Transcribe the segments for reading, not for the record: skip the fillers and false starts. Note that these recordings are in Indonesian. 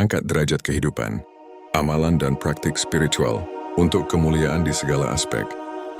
mengangkat derajat kehidupan, amalan dan praktik spiritual untuk kemuliaan di segala aspek.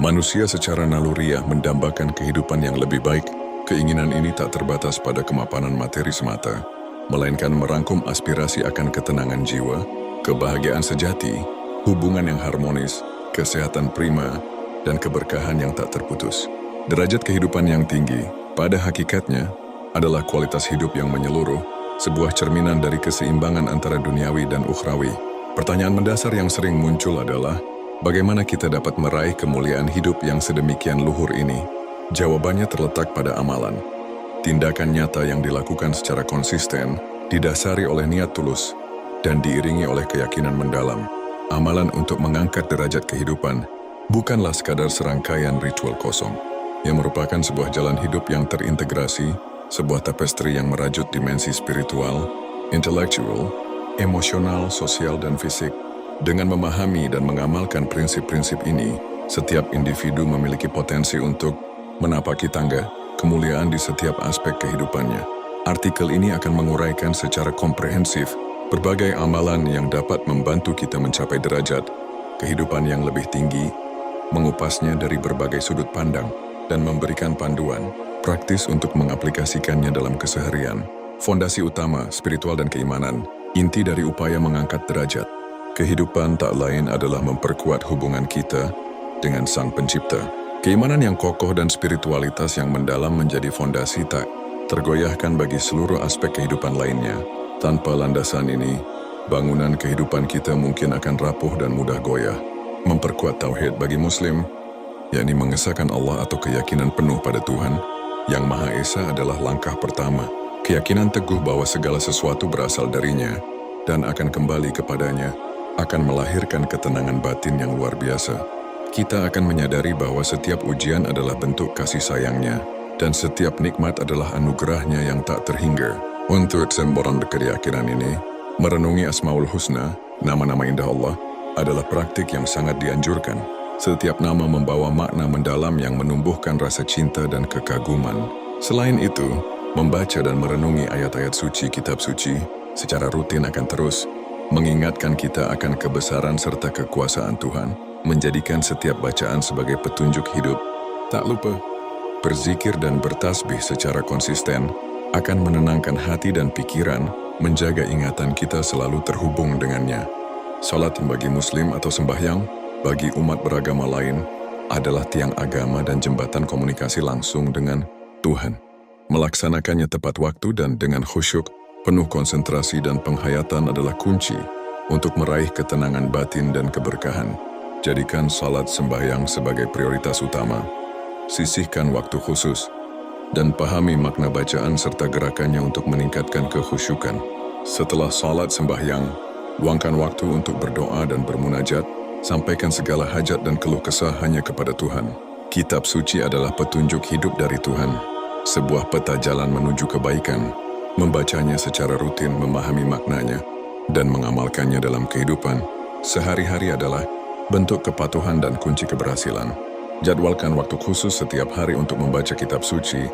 Manusia secara naluriah mendambakan kehidupan yang lebih baik. Keinginan ini tak terbatas pada kemapanan materi semata, melainkan merangkum aspirasi akan ketenangan jiwa, kebahagiaan sejati, hubungan yang harmonis, kesehatan prima, dan keberkahan yang tak terputus. Derajat kehidupan yang tinggi, pada hakikatnya, adalah kualitas hidup yang menyeluruh, sebuah cerminan dari keseimbangan antara duniawi dan ukhrawi. Pertanyaan mendasar yang sering muncul adalah, bagaimana kita dapat meraih kemuliaan hidup yang sedemikian luhur ini? Jawabannya terletak pada amalan. Tindakan nyata yang dilakukan secara konsisten, didasari oleh niat tulus, dan diiringi oleh keyakinan mendalam. Amalan untuk mengangkat derajat kehidupan bukanlah sekadar serangkaian ritual kosong, yang merupakan sebuah jalan hidup yang terintegrasi, sebuah tapestri yang merajut dimensi spiritual, intelektual, emosional, sosial, dan fisik. Dengan memahami dan mengamalkan prinsip-prinsip ini, setiap individu memiliki potensi untuk menapaki tangga kemuliaan di setiap aspek kehidupannya. Artikel ini akan menguraikan secara komprehensif berbagai amalan yang dapat membantu kita mencapai derajat kehidupan yang lebih tinggi, mengupasnya dari berbagai sudut pandang, dan memberikan panduan praktis untuk mengaplikasikannya dalam keseharian. Fondasi utama, spiritual dan keimanan, inti dari upaya mengangkat derajat kehidupan tak lain adalah memperkuat hubungan kita dengan Sang Pencipta. Keimanan yang kokoh dan spiritualitas yang mendalam menjadi fondasi tak tergoyahkan bagi seluruh aspek kehidupan lainnya. Tanpa landasan ini, bangunan kehidupan kita mungkin akan rapuh dan mudah goyah. Memperkuat tauhid bagi Muslim, yakni mengesahkan Allah atau keyakinan penuh pada Tuhan yang Maha Esa adalah langkah pertama. Keyakinan teguh bahwa segala sesuatu berasal darinya dan akan kembali kepadanya akan melahirkan ketenangan batin yang luar biasa. Kita akan menyadari bahwa setiap ujian adalah bentuk kasih sayangnya, dan setiap nikmat adalah anugerahnya yang tak terhingga. Untuk semboran keyakinan ini, merenungi Asmaul Husna, nama-nama indah Allah, adalah praktik yang sangat dianjurkan. Setiap nama membawa makna mendalam yang menumbuhkan rasa cinta dan kekaguman. Selain itu, membaca dan merenungi ayat-ayat suci kitab suci secara rutin akan terus mengingatkan kita akan kebesaran serta kekuasaan Tuhan, menjadikan setiap bacaan sebagai petunjuk hidup. Tak lupa, berzikir dan bertasbih secara konsisten akan menenangkan hati dan pikiran, menjaga ingatan kita selalu terhubung dengannya. Salat bagi Muslim atau sembahyang, bagi umat beragama lain, adalah tiang agama dan jembatan komunikasi langsung dengan Tuhan. Melaksanakannya tepat waktu dan dengan khusyuk, penuh konsentrasi dan penghayatan adalah kunci untuk meraih ketenangan batin dan keberkahan. Jadikan salat sembahyang sebagai prioritas utama. Sisihkan waktu khusus dan pahami makna bacaan serta gerakannya untuk meningkatkan kekhusyukan. Setelah salat sembahyang, luangkan waktu untuk berdoa dan bermunajat. Sampaikan segala hajat dan keluh kesah hanya kepada Tuhan. Kitab suci adalah petunjuk hidup dari Tuhan, sebuah peta jalan menuju kebaikan. Membacanya secara rutin, memahami maknanya, dan mengamalkannya dalam kehidupan sehari-hari adalah bentuk kepatuhan dan kunci keberhasilan. Jadwalkan waktu khusus setiap hari untuk membaca kitab suci,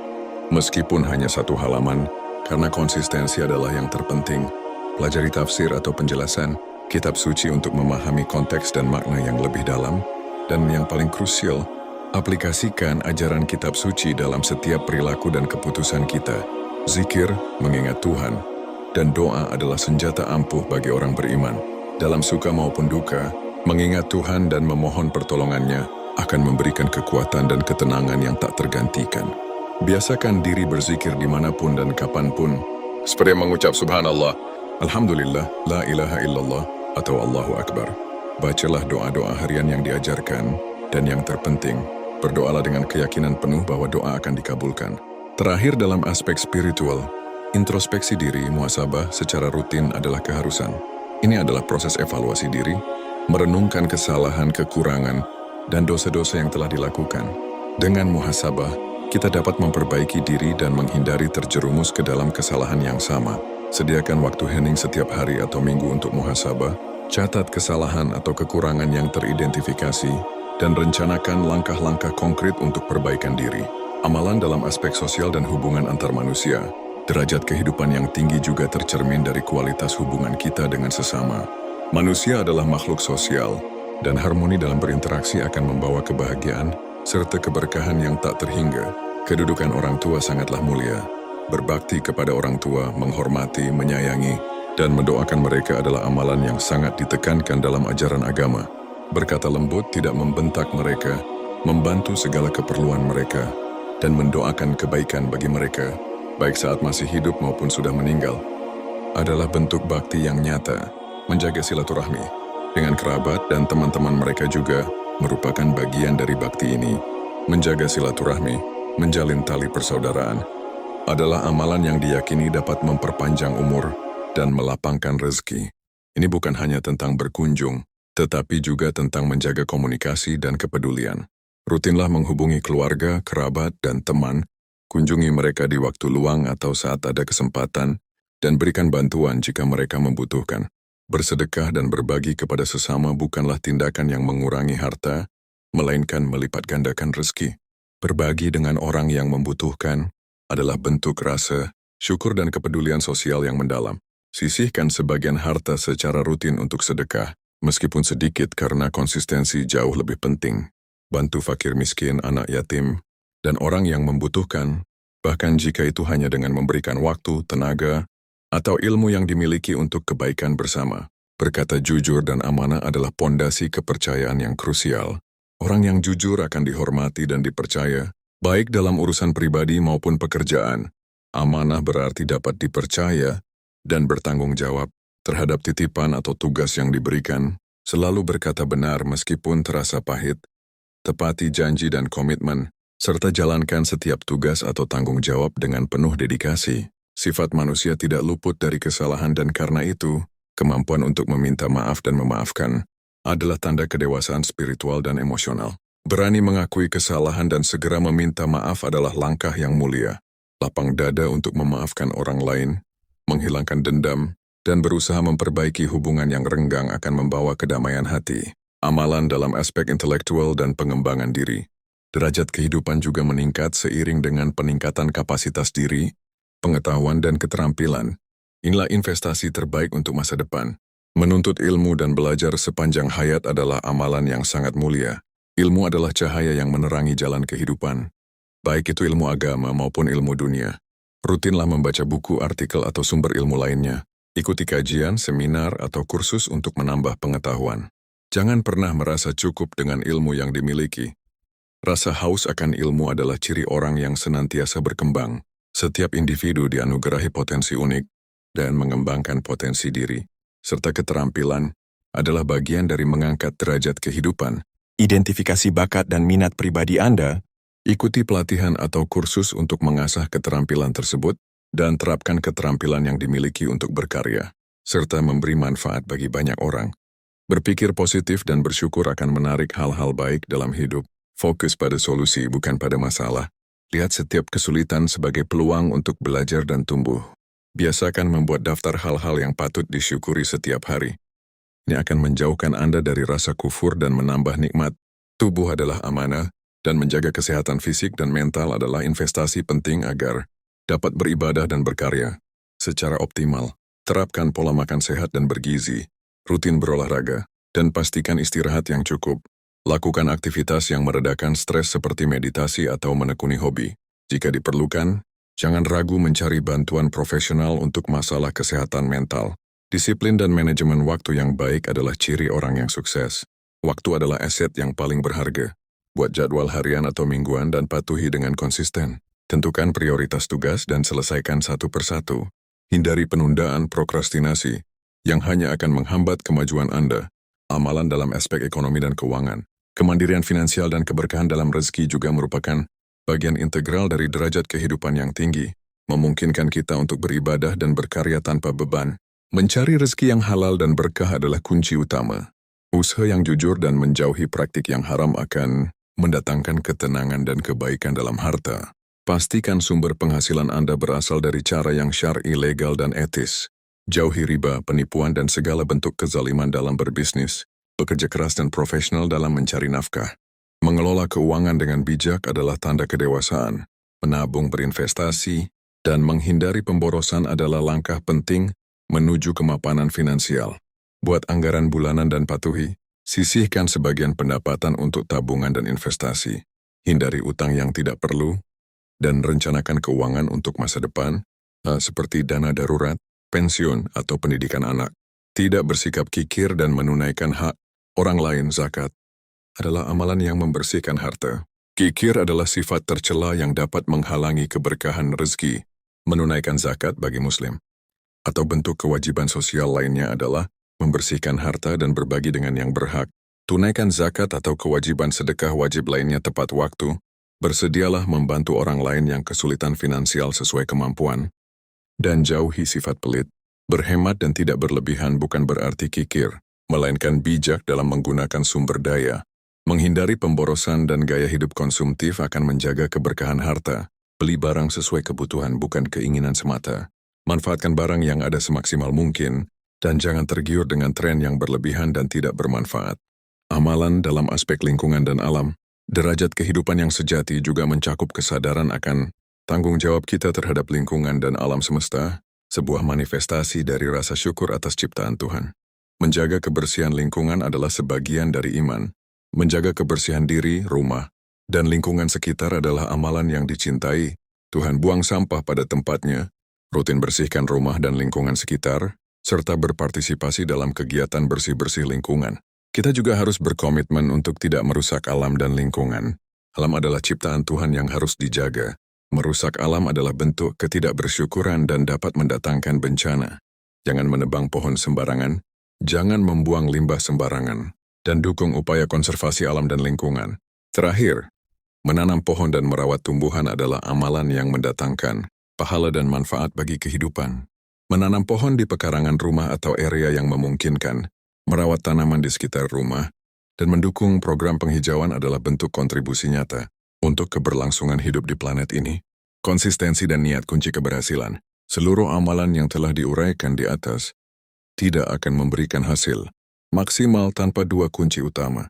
meskipun hanya satu halaman, karena konsistensi adalah yang terpenting. Pelajari tafsir atau penjelasan kitab suci untuk memahami konteks dan makna yang lebih dalam, dan yang paling krusial, aplikasikan ajaran kitab suci dalam setiap perilaku dan keputusan kita. Zikir, mengingat Tuhan, dan doa adalah senjata ampuh bagi orang beriman. Dalam suka maupun duka, mengingat Tuhan dan memohon pertolongannya akan memberikan kekuatan dan ketenangan yang tak tergantikan. Biasakan diri berzikir dimanapun dan kapanpun, seperti mengucap Subhanallah, Alhamdulillah, La ilaha illallah, atau Allahu Akbar. Bacalah doa-doa harian yang diajarkan, dan yang terpenting, berdoalah dengan keyakinan penuh bahwa doa akan dikabulkan. Terakhir dalam aspek spiritual, introspeksi diri, muhasabah secara rutin adalah keharusan. Ini adalah proses evaluasi diri, merenungkan kesalahan, kekurangan, dan dosa-dosa yang telah dilakukan. Dengan muhasabah, kita dapat memperbaiki diri dan menghindari terjerumus ke dalam kesalahan yang sama. Sediakan waktu hening setiap hari atau minggu untuk muhasabah, catat kesalahan atau kekurangan yang teridentifikasi, dan rencanakan langkah-langkah konkret untuk perbaikan diri. Amalan dalam aspek sosial dan hubungan antar manusia. Derajat kehidupan yang tinggi juga tercermin dari kualitas hubungan kita dengan sesama. Manusia adalah makhluk sosial, dan harmoni dalam berinteraksi akan membawa kebahagiaan serta keberkahan yang tak terhingga. Kedudukan orang tua sangatlah mulia. Berbakti kepada orang tua, menghormati, menyayangi, dan mendoakan mereka adalah amalan yang sangat ditekankan dalam ajaran agama. Berkata lembut, tidak membentak mereka, membantu segala keperluan mereka, dan mendoakan kebaikan bagi mereka, baik saat masih hidup maupun sudah meninggal, adalah bentuk bakti yang nyata. Menjaga silaturahmi dengan kerabat dan teman-teman mereka juga merupakan bagian dari bakti ini. Menjaga silaturahmi, menjalin tali persaudaraan, adalah amalan yang diyakini dapat memperpanjang umur dan melapangkan rezeki. Ini bukan hanya tentang berkunjung, tetapi juga tentang menjaga komunikasi dan kepedulian. Rutinlah menghubungi keluarga, kerabat, dan teman, kunjungi mereka di waktu luang atau saat ada kesempatan, dan berikan bantuan jika mereka membutuhkan. Bersedekah dan berbagi kepada sesama bukanlah tindakan yang mengurangi harta, melainkan melipat gandakan rezeki. Berbagi dengan orang yang membutuhkan adalah bentuk rasa syukur dan kepedulian sosial yang mendalam. Sisihkan sebagian harta secara rutin untuk sedekah, meskipun sedikit karena konsistensi jauh lebih penting. Bantu fakir miskin, anak yatim, dan orang yang membutuhkan, bahkan jika itu hanya dengan memberikan waktu, tenaga, atau ilmu yang dimiliki untuk kebaikan bersama. Berkata jujur dan amanah adalah pondasi kepercayaan yang krusial. Orang yang jujur akan dihormati dan dipercaya, baik dalam urusan pribadi maupun pekerjaan. Amanah berarti dapat dipercaya dan bertanggung jawab terhadap titipan atau tugas yang diberikan, selalu berkata benar meskipun terasa pahit, tepati janji dan komitmen, serta jalankan setiap tugas atau tanggung jawab dengan penuh dedikasi. Sifat manusia tidak luput dari kesalahan dan karena itu, kemampuan untuk meminta maaf dan memaafkan adalah tanda kedewasaan spiritual dan emosional. Berani mengakui kesalahan dan segera meminta maaf adalah langkah yang mulia. Lapang dada untuk memaafkan orang lain, menghilangkan dendam, dan berusaha memperbaiki hubungan yang renggang akan membawa kedamaian hati. Amalan dalam aspek intelektual dan pengembangan diri. Derajat kehidupan juga meningkat seiring dengan peningkatan kapasitas diri, pengetahuan dan keterampilan. Inilah investasi terbaik untuk masa depan. Menuntut ilmu dan belajar sepanjang hayat adalah amalan yang sangat mulia. Ilmu adalah cahaya yang menerangi jalan kehidupan, baik itu ilmu agama maupun ilmu dunia. Rutinlah membaca buku, artikel atau sumber ilmu lainnya. Ikuti kajian, seminar, atau kursus untuk menambah pengetahuan. Jangan pernah merasa cukup dengan ilmu yang dimiliki. Rasa haus akan ilmu adalah ciri orang yang senantiasa berkembang. Setiap individu dianugerahi potensi unik dan mengembangkan potensi diri, serta keterampilan adalah bagian dari mengangkat derajat kehidupan. Identifikasi bakat dan minat pribadi Anda, ikuti pelatihan atau kursus untuk mengasah keterampilan tersebut, dan terapkan keterampilan yang dimiliki untuk berkarya, serta memberi manfaat bagi banyak orang. Berpikir positif dan bersyukur akan menarik hal-hal baik dalam hidup. Fokus pada solusi bukan pada masalah. Lihat setiap kesulitan sebagai peluang untuk belajar dan tumbuh. Biasakan membuat daftar hal-hal yang patut disyukuri setiap hari. Ini akan menjauhkan Anda dari rasa kufur dan menambah nikmat. Tubuh adalah amanah, dan menjaga kesehatan fisik dan mental adalah investasi penting agar dapat beribadah dan berkarya secara optimal. Terapkan pola makan sehat dan bergizi, rutin berolahraga, dan pastikan istirahat yang cukup. Lakukan aktivitas yang meredakan stres seperti meditasi atau menekuni hobi. Jika diperlukan, jangan ragu mencari bantuan profesional untuk masalah kesehatan mental. Disiplin dan manajemen waktu yang baik adalah ciri orang yang sukses. Waktu adalah aset yang paling berharga. Buat jadwal harian atau mingguan dan patuhi dengan konsisten. Tentukan prioritas tugas dan selesaikan satu persatu. Hindari penundaan prokrastinasi yang hanya akan menghambat kemajuan Anda. Amalan dalam aspek ekonomi dan keuangan. Kemandirian finansial dan keberkahan dalam rezeki juga merupakan bagian integral dari derajat kehidupan yang tinggi, memungkinkan kita untuk beribadah dan berkarya tanpa beban. Mencari rezeki yang halal dan berkah adalah kunci utama. Usaha yang jujur dan menjauhi praktik yang haram akan mendatangkan ketenangan dan kebaikan dalam harta. Pastikan sumber penghasilan Anda berasal dari cara yang syar'i, legal, dan etis. Jauhi riba, penipuan, dan segala bentuk kezaliman dalam berbisnis. Bekerja keras dan profesional dalam mencari nafkah. Mengelola keuangan dengan bijak adalah tanda kedewasaan. Menabung, berinvestasi, Dan menghindari pemborosan adalah langkah penting menuju kemapanan finansial. Buat anggaran bulanan dan patuhi, sisihkan sebagian pendapatan untuk tabungan dan investasi. Hindari utang yang tidak perlu, dan rencanakan keuangan untuk masa depan, seperti dana darurat, pensiun, atau pendidikan anak. Tidak bersikap kikir dan menunaikan hak orang lain. Zakat adalah amalan yang membersihkan harta. Kikir adalah sifat tercela yang dapat menghalangi keberkahan rezeki. Menunaikan zakat bagi Muslim atau bentuk kewajiban sosial lainnya adalah membersihkan harta dan berbagi dengan yang berhak. Tunaikan zakat atau kewajiban sedekah wajib lainnya tepat waktu. Bersedialah membantu orang lain yang kesulitan finansial sesuai kemampuan. Dan jauhi sifat pelit. Berhemat dan tidak berlebihan bukan berarti kikir, melainkan bijak dalam menggunakan sumber daya. Menghindari pemborosan dan gaya hidup konsumtif akan menjaga keberkahan harta. Beli barang sesuai kebutuhan bukan keinginan semata. Manfaatkan barang yang ada semaksimal mungkin, dan jangan tergiur dengan tren yang berlebihan dan tidak bermanfaat. Amalan dalam aspek lingkungan dan alam. Derajat kehidupan yang sejati juga mencakup kesadaran akan tanggung jawab kita terhadap lingkungan dan alam semesta, sebuah manifestasi dari rasa syukur atas ciptaan Tuhan. Menjaga kebersihan lingkungan adalah sebagian dari iman. Menjaga kebersihan diri, rumah, dan lingkungan sekitar adalah amalan yang dicintai. Tuhan buang sampah pada tempatnya, rutin bersihkan rumah dan lingkungan sekitar, serta berpartisipasi dalam kegiatan bersih-bersih lingkungan. Kita juga harus berkomitmen untuk tidak merusak alam dan lingkungan. Alam adalah ciptaan Tuhan yang harus dijaga. Merusak alam adalah bentuk ketidakbersyukuran dan dapat mendatangkan bencana. Jangan menebang pohon sembarangan, jangan membuang limbah sembarangan, dan dukung upaya konservasi alam dan lingkungan. Terakhir, menanam pohon dan merawat tumbuhan adalah amalan yang mendatangkan pahala dan manfaat bagi kehidupan. Menanam pohon di pekarangan rumah atau area yang memungkinkan, merawat tanaman di sekitar rumah, dan mendukung program penghijauan adalah bentuk kontribusi nyata untuk keberlangsungan hidup di planet ini. Konsistensi dan niat kunci keberhasilan. Seluruh amalan yang telah diuraikan di atas tidak akan memberikan hasil maksimal tanpa dua kunci utama.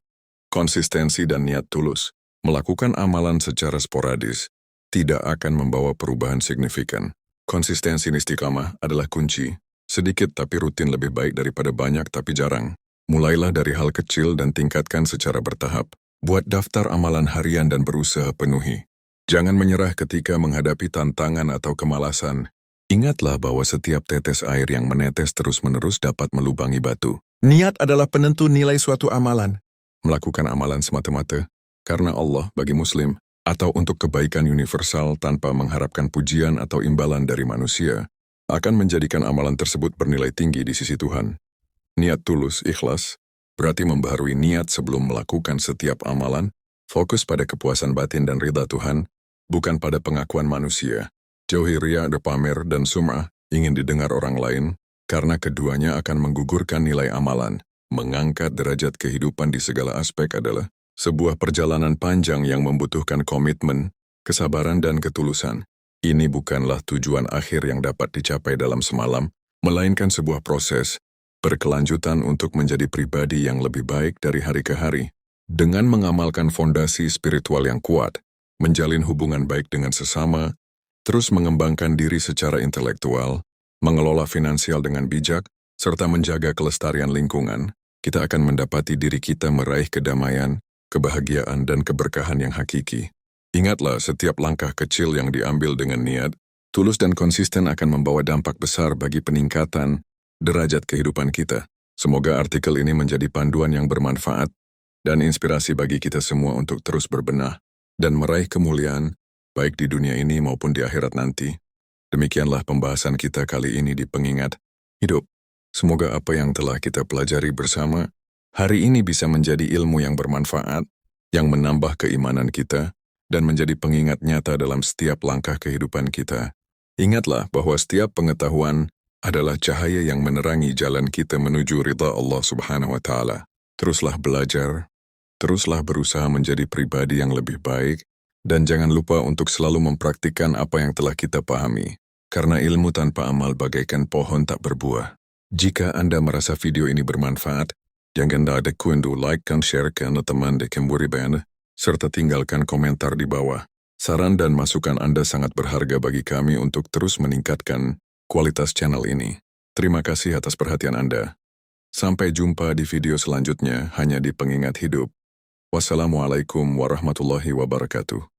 Konsistensi dan niat tulus. Melakukan amalan secara sporadis tidak akan membawa perubahan signifikan. Konsistensi istiqamah adalah kunci. Sedikit tapi rutin lebih baik daripada banyak tapi jarang. Mulailah dari hal kecil dan tingkatkan secara bertahap. Buat daftar amalan harian dan berusaha penuhi. Jangan menyerah ketika menghadapi tantangan atau kemalasan. Ingatlah bahwa setiap tetes air yang menetes terus-menerus dapat melubangi batu. Niat adalah penentu nilai suatu amalan. Melakukan amalan semata-mata karena Allah bagi Muslim, atau untuk kebaikan universal tanpa mengharapkan pujian atau imbalan dari manusia, akan menjadikan amalan tersebut bernilai tinggi di sisi Tuhan. Niat tulus, ikhlas, berarti membaharui niat sebelum melakukan setiap amalan, fokus pada kepuasan batin dan ridha Tuhan, bukan pada pengakuan manusia. Jauhi riya, pamer, dan sum'ah, ingin didengar orang lain, karena keduanya akan menggugurkan nilai amalan. Mengangkat derajat kehidupan di segala aspek adalah sebuah perjalanan panjang yang membutuhkan komitmen, kesabaran, dan ketulusan. Ini bukanlah tujuan akhir yang dapat dicapai dalam semalam, melainkan sebuah proses, berkelanjutan untuk menjadi pribadi yang lebih baik dari hari ke hari. Dengan mengamalkan fondasi spiritual yang kuat, menjalin hubungan baik dengan sesama, terus mengembangkan diri secara intelektual, mengelola finansial dengan bijak, serta menjaga kelestarian lingkungan, kita akan mendapati diri kita meraih kedamaian, kebahagiaan, dan keberkahan yang hakiki. Ingatlah, setiap langkah kecil yang diambil dengan niat, tulus dan konsisten akan membawa dampak besar bagi peningkatan derajat kehidupan kita. Semoga artikel ini menjadi panduan yang bermanfaat dan inspirasi bagi kita semua untuk terus berbenah dan meraih kemuliaan, baik di dunia ini maupun di akhirat nanti. Demikianlah pembahasan kita kali ini di Pengingat Hidup. Semoga apa yang telah kita pelajari bersama hari ini bisa menjadi ilmu yang bermanfaat, yang menambah keimanan kita, dan menjadi pengingat nyata dalam setiap langkah kehidupan kita. Ingatlah bahwa setiap pengetahuan adalah cahaya yang menerangi jalan kita menuju ridha Allah Subhanahu wa Ta'ala. Teruslah belajar, teruslah berusaha menjadi pribadi yang lebih baik, dan jangan lupa untuk selalu mempraktikkan apa yang telah kita pahami, karena ilmu tanpa amal bagaikan pohon tak berbuah. Jika Anda merasa video ini bermanfaat, jangan lupa like dan share ke teman di Kemburi Band, serta tinggalkan komentar di bawah. Saran dan masukan Anda sangat berharga bagi kami untuk terus meningkatkan kualitas channel ini. Terima kasih atas perhatian Anda. Sampai jumpa di video selanjutnya hanya di Pengingat Hidup. Wassalamualaikum warahmatullahi wabarakatuh.